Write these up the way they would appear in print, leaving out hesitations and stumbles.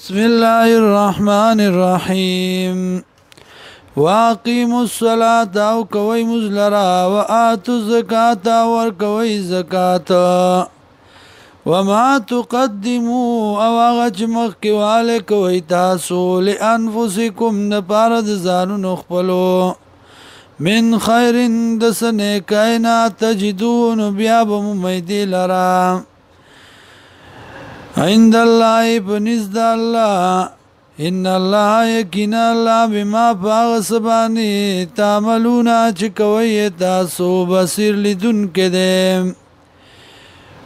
بسم الله الرحمن الرحيم واقيموا الصلاة او کوي مزلرا وآتوا الزكاة ورکوي زکات وما تقدموا او غچ مخکواله کوي تاسو لانفسکم نپارد زانو نخپلو من خير دسنه کائنات تجدون بیا بممیدی لرا عند الله بنزد الله ان الله یقینا الله بما فاغسبانی تعملون چکوی تاسو بصیر لدن کده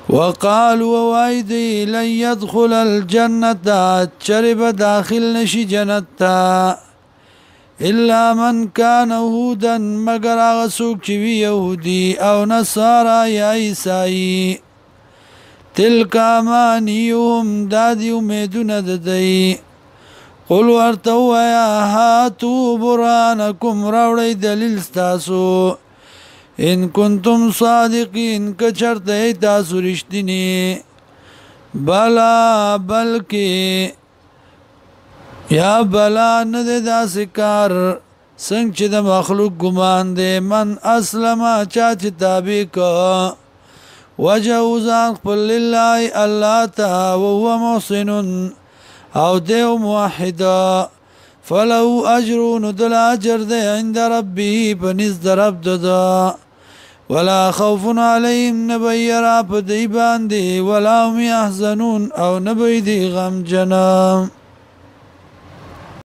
وقالوا وایدی لن يدخل الجنة چرب داخل نشی جنتا الا من كان يهودا مگر آغسوک چوی یهودی او نصارا یا عیسائی تلک امانیهم دادی امیدون ددئی قل ورتو یا هاتو برانکم روڑی دلیل ستاسو ان کنتم صادقین کچرت ای تاسو رشتینی بلا بلکی یا بلا نده دا سکار سنگ چه دا مخلوق گمان ده من اسلما چاچ تابع که وجهو ځان خپل لله الله تا وهو محسن او دیو موحد فلو اجر دل اجر ده عند ربه پنځ رب ده ولا خوف عليهم نبيرا په دی باندې ولا هم يحزنون او نبي دي غم جنم